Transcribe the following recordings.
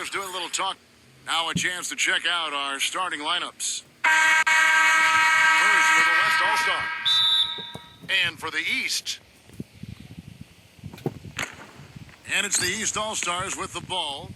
Let's do a little talk. Now a chance to check out our starting lineups. First for the West All-Stars. And for the East. And it's the East All-Stars with the ball.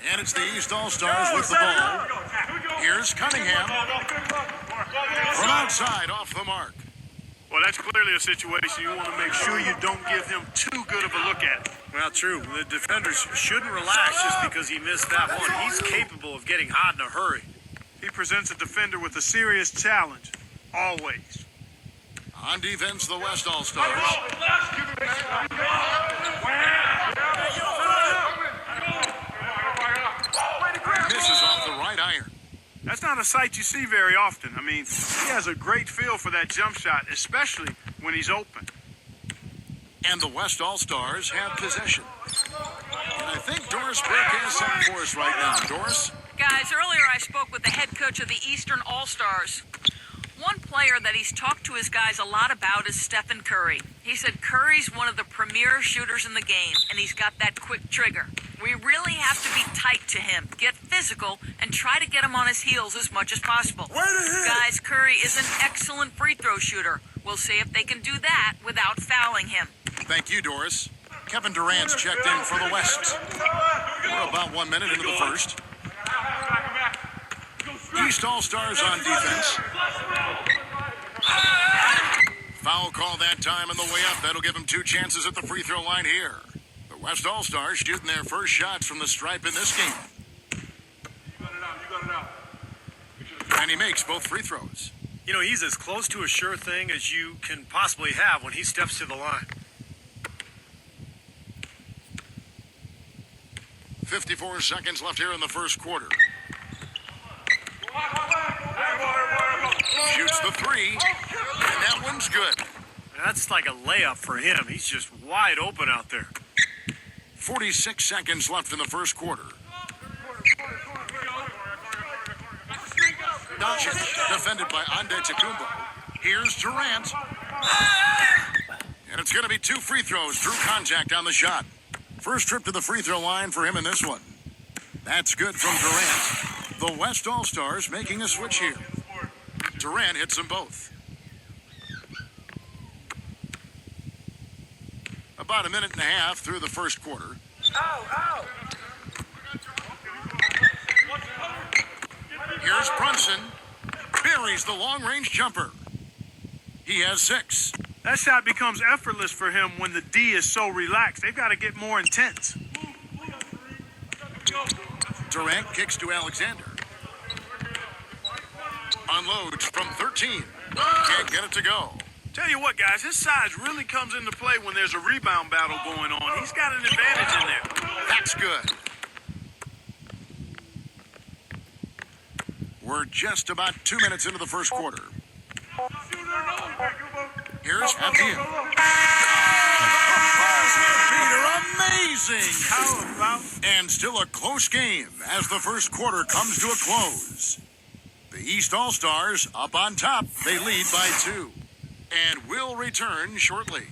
And it's the East All-Stars with the ball. Here's Cunningham. From outside, off the mark. Well, that's clearly a situation you want to make sure you don't give him too good of a look at. Well, true. The defenders shouldn't relax just because he missed that one. He's capable of getting hot in a hurry. He presents a defender with a serious challenge, always. On defense, the West All-Stars. Misses off the right iron. That's not a sight you see very often. I mean, he has a great feel for that jump shot, especially when he's open. And the West All-Stars have possession. And I think Doris Burke has something for us right now. Doris? Guys, earlier I spoke with the head coach of the Eastern All-Stars. One player that he's talked to his guys a lot about is Stephen Curry. He said Curry's one of the premier shooters in the game, and he's got that quick trigger. We really have to be tight to him, get physical, and try to get him on his heels as much as possible. Guys, Curry is an excellent free throw shooter. We'll see if they can do that without fouling him. Thank you, Doris. Kevin Durant's checked in for the West. We're about 1 minute into the first. East All-Stars on defense. Foul call that time on the way up. That'll give him 2 chances at the free throw line here. The West All-Stars shooting their first shots from the stripe in this game. And he makes both free throws. You know, he's as close to a sure thing as you can possibly have when he steps to the line. 54 seconds left here in the first quarter. Shoots the 3, and that one's good. That's like a layup for him. He's just wide open out there. 46 seconds left in the first quarter. Doncic, defended by Antetokounmpo. Here's Durant. And it's going to be 2 free throws through contact on the shot. First trip to the free throw line for him in this one. That's good from Durant. The West All-Stars making a switch here. Durant hits them both. About 1.5 minutes through the first quarter. Here's Brunson. Buries the long-range jumper. He has 6. That shot becomes effortless for him when the D is so relaxed. They've got to get more intense. Durant kicks to Alexander. Unloads from 13. Can't get it to go. Tell you what, guys, his size really comes into play when there's a rebound battle going on. He's got an advantage in there. That's good. We're just about 2 minutes into the first quarter. Here's Hakeem. Amazing! How about? And still a close game as the first quarter comes to a close. The East All-Stars up on top. They lead by 2. And will return shortly.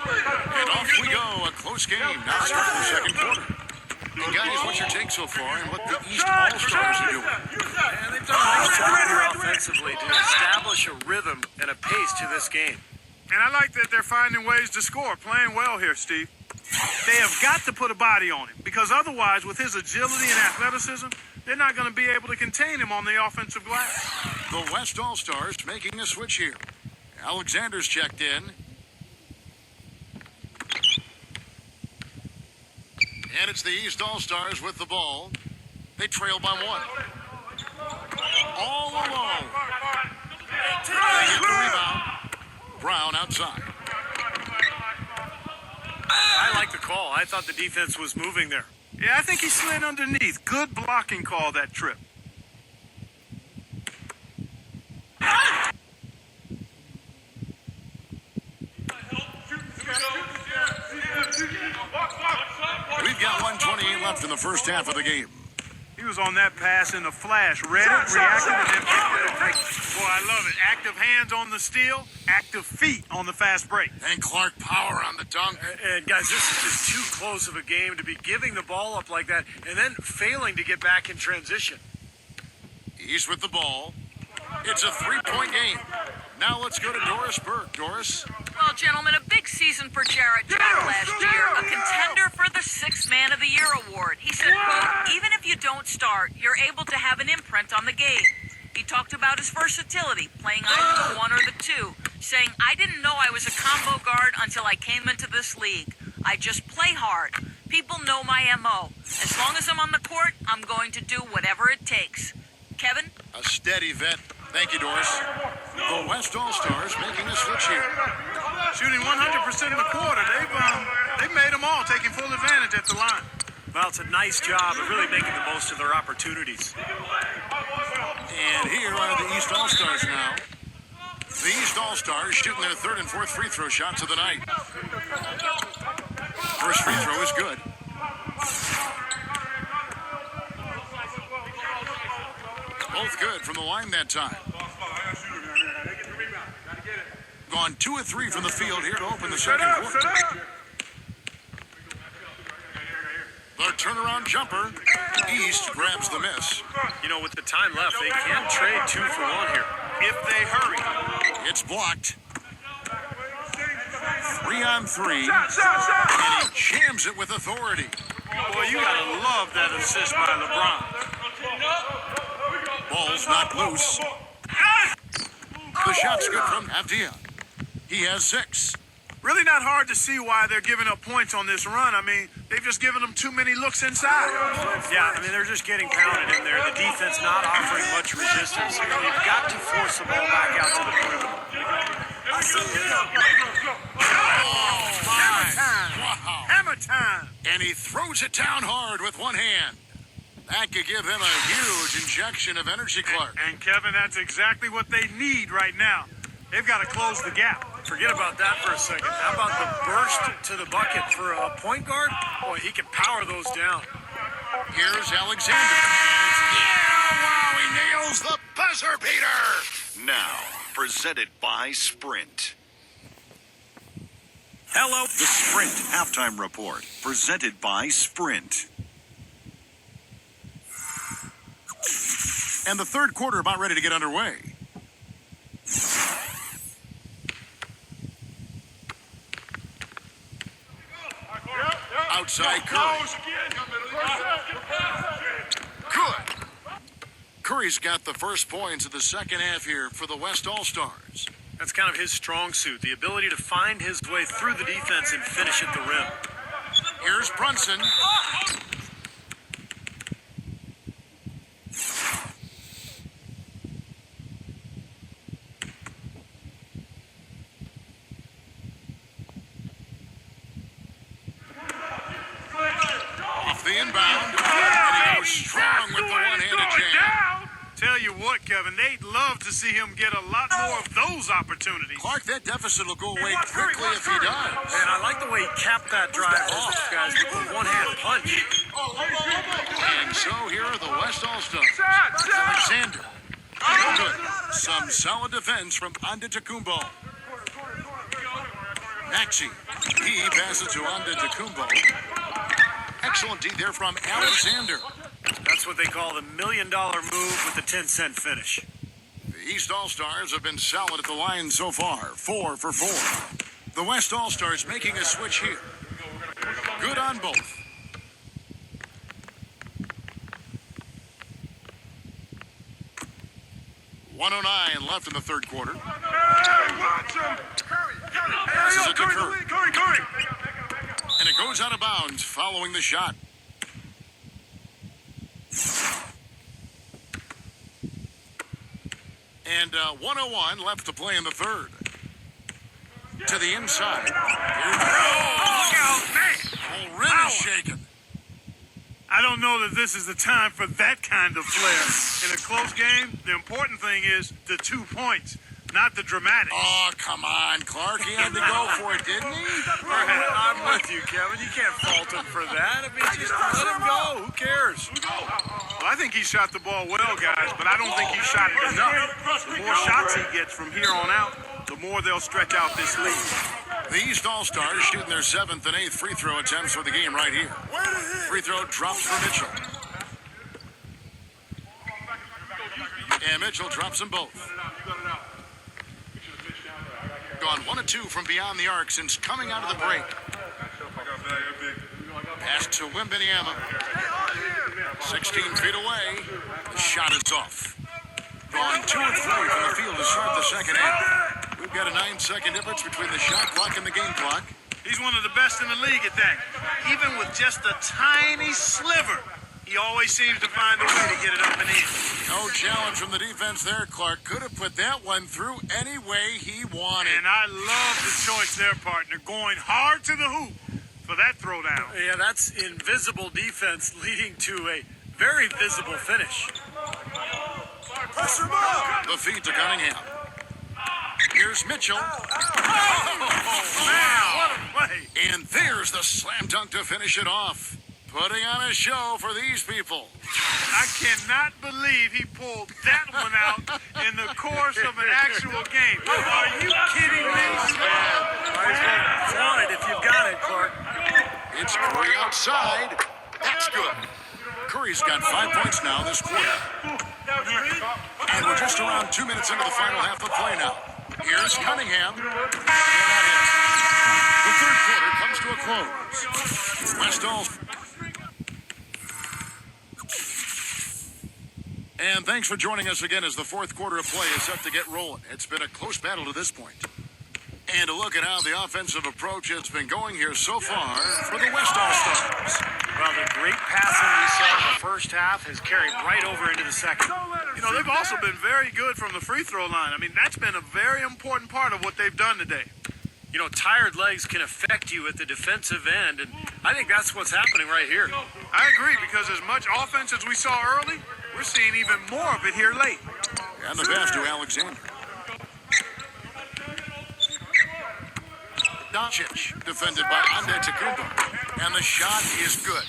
And off we go. A close game. Now starting the second quarter. And guys, what's your take so far on what the East All-Stars are doing? And they've done a nice job here offensively to establish a rhythm and a pace to this game. And I like that they're finding ways to score, playing well here, Steve. They have got to put a body on him, because otherwise, with his agility and athleticism, they're not going to be able to contain him on the offensive glass. The West All-Stars making a switch here. Alexander's checked in. And it's the East All-Stars with the ball. They trail by 1. All alone. They get the rebound. Brown outside. I like the call. I thought the defense was moving there. Yeah, I think he slid underneath. Good blocking call that trip. We've got 1:28 left left in the first half of the game. He was on that pass in a flash, read it, reacted, and then picked it up. Boy, I love it. Active hands on the steal, active feet on the fast break. And Clark power on the dunk. And guys, this is just too close of a game to be giving the ball up like that and then failing to get back in transition. He's with the ball. It's a 3-point game. Now let's go to Doris Burke. Doris? Well, gentlemen, a big season for Jarrett Jack last year, a contender for the Sixth Man of the Year award. He said, quote, even if you don't start, you're able to have an imprint on the game. He talked about his versatility, playing either the 1 or the 2, saying, I didn't know I was a combo guard until I came into this league. I just play hard. People know my MO. As long as I'm on the court, I'm going to do whatever it takes. Kevin? A steady vet. Thank you, Doris. The West All-Stars making a switch here. Shooting 100% in the quarter. They've made them all, taking full advantage at the line. Well, it's a nice job of really making the most of their opportunities. And here are the East All-Stars now. The East All-Stars shooting their third and fourth free throw shots of the night. First free throw is good. Both good from the line that time. Gone 2 of 3 from the field here to open the second quarter. The turnaround jumper. East grabs the miss. You know, with the time left, they can trade 2 for 1 here. If they hurry. It's blocked. 3 on 3. And he jams it with authority. Boy, you gotta love that assist by LeBron. Ball's knocked loose. The shot's good from Avdia. He has 6. Really not hard to see why they're giving up points on this run. I mean, they've just given them too many looks inside. Yeah, I mean, they're just getting pounded in there. The defense not offering much resistance. They've got to force the ball back out to the perimeter. Hammer time. Wow. Hammer time. And he throws it down hard with one hand. That could give him a huge injection of energy, Clark. And Kevin, that's exactly what they need right now. They've got to close the gap. Forget about that for a second. How about the burst to the bucket for a point guard? Boy, he can power those down. Here's Alexander. Wow, he nails the buzzer beater. Now, presented by Sprint. Hello. The Sprint Halftime Report, presented by Sprint. And the third quarter about ready to get underway. Outside Curry. Good. Curry's got the first points of the second half here for the West All-Stars. That's kind of his strong suit, the ability to find his way through the defense and finish at the rim. Here's Brunson. Off the inbound. And he goes strong with the one-handed jam. Tell you what, Kevin, they'd love to see him get a lot more of those opportunities. Clark, that deficit will go away quickly if he does. And I like the way he capped that drive off, guys, with the one-hand punch. And so here are the West All-Stars. Alexander. Good. Some solid defense from Antetokounmpo. Maxey. He passes to Antetokounmpo. Excellent D there from Alexander. That's what they call the $1 million move with the 10-cent finish. The East All-Stars have been solid at the line so far. 4 for 4. The West All-Stars making a switch here. Good on both. .109 left in the third quarter. Passes it to Curry. And it goes out of bounds following the shot. And 101 left to play in the third. To the inside. Look out, man! Whole rim is shaking. I don't know that this is the time for that kind of flair. In a close game, the important thing is the 2 points. not the dramatics. Oh, come on, Clark. He had to go for it, didn't he? I'm with you, Kevin. You can't fault him for that. I mean, just let him go. Who cares? Well, I think he shot the ball well, guys, but I don't think he shot it enough. The more shots he gets from here on out, the more they'll stretch out this lead. The East All-Stars shooting their 7th and 8th free throw attempts for the game right here. Free throw drops for Mitchell. And Mitchell drops them both. Gone 1 of 2 from beyond the arc since coming out of the break. Pass to Wembanyama. 16 feet away. The shot is off. Gone 2 of 3 from the field to start the second half. We've got a 9-second difference between the shot clock and the game clock. He's one of the best in the league at that. Even with just a tiny sliver, he always seems to find a way to get it up and in. No challenge from the defense there. Clark could have put that one through any way he wanted. And I love the choice there, partner, going hard to the hoop for that throwdown. Yeah, that's invisible defense leading to a very visible finish. The feed to Cunningham. Here's Mitchell. Man, what a play. And there's the slam dunk to finish it off. Putting on a show for these people. I cannot believe he pulled that one out in the course of an actual game. Are you kidding me? Flaunt it if you've got it, Clark. It's Curry outside. That's good. Curry's got 5 points now this quarter. And we're just around 2 minutes into the final half of play now. Here's Cunningham. And that hits. The third quarter comes to a close. West All. And thanks for joining us again as the fourth quarter of play is set to get rolling. It's been a close battle to this point. And a look at how the offensive approach has been going here so far for the West All-Stars. Well, the great passing we saw in the first half has carried right over into the second. You know, they've also been very good from the free throw line. I mean, that's been a very important part of what they've done today. You know, tired legs can affect you at the defensive end, and I think that's what's happening right here. I agree, because as much offense as we saw early, we're seeing even more of it here late. And the pass to Alexander. Doncic, defended by Antetokounmpo. And the shot is good.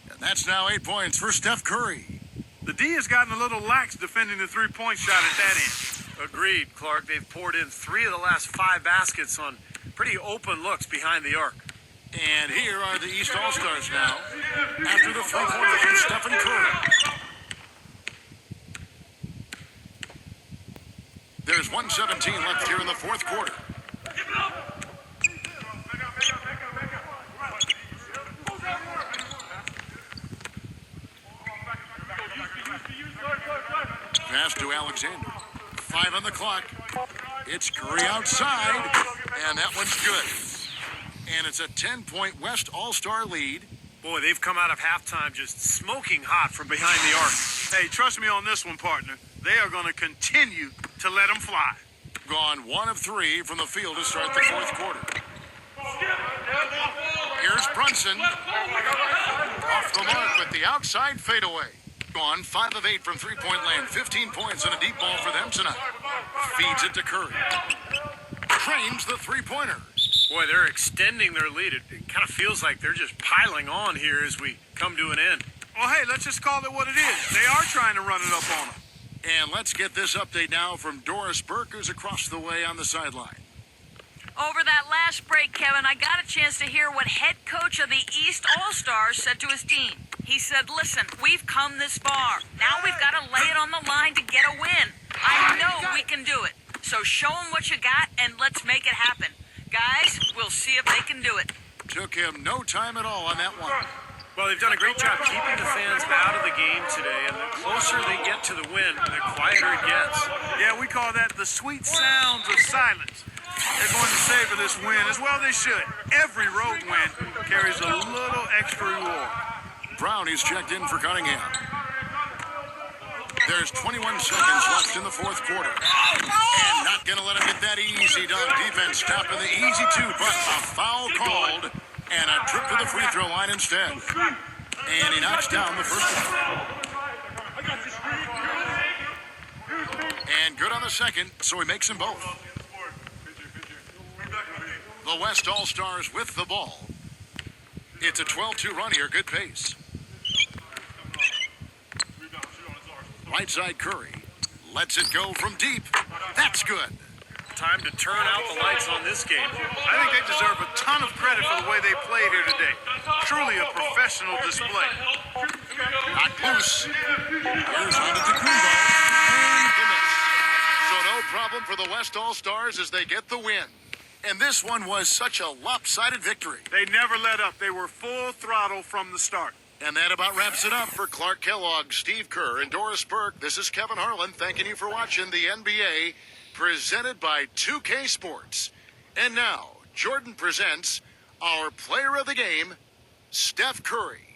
And that's now 8 points for Steph Curry. The D has gotten a little lax defending the three-point shot at that end. Agreed, Clark. They've poured in 3 of the last 5 baskets on pretty open looks behind the arc. And here are the East All-Stars now after the three-pointer from Stephen Curry. There's 1:17 left here in the fourth quarter. Pass to Alexander. 5 on the clock. It's Curry outside, and that one's good. And it's a 10-point West All-Star lead. Boy, they've come out of halftime just smoking hot from behind the arc. Hey, trust me on this one, partner. They are going to continue to let them fly. Gone 1 of 3 from the field to start the fourth quarter. Here's Brunson. Off the mark with the outside fadeaway. Gone 5 of 8 from three-point land. 15 points and a deep ball for them tonight. Feeds it to Curry. Trains the three-pointer. Boy, they're extending their lead. It kind of feels like they're just piling on here as we come to an end. Well, hey, let's just call it what it is. They are trying to run it up on them. And let's get this update now from Doris Burke, who's across the way on the sideline. Over that last break, Kevin, I got a chance to hear what head coach of the East All-Stars said to his team. He said, listen, we've come this far. Now we've got to lay it on the line to get a win. I know we can do it. So show them what you got and let's make it happen. Guys, we'll see if they can do it. Took him no time at all on that one. Well, they've done a great job keeping the fans out of the game today, and the closer they get to the win, the quieter it gets. Yeah, we call that the sweet sounds of silence. They're going to savor this win as well they should. Every road win carries a little extra reward. Brown is checked in for Cunningham. There's 21 seconds left in the fourth quarter. And not going to let him get that easy dunk. Defense stopping the easy two, but a foul called and a trip to the free throw line instead. And he knocks down the first one. And And good on the second, so he makes them both. The West All-Stars with the ball. It's a 12-2 run here, good pace. Right side Curry. Lets it go from deep. That's good. Time to turn out the lights on this game. I think they deserve a ton of credit for the way they played here today. Truly a professional display. Not loose. Here's on to Kubo. And the miss. So no problem for the West All-Stars as they get the win. And this one was such a lopsided victory. They never let up. They were full throttle from the start. And that about wraps it up for Clark Kellogg, Steve Kerr, and Doris Burke. This is Kevin Harlan thanking you for watching the NBA presented by 2K Sports. And now, Jordan presents our player of the game, Steph Curry.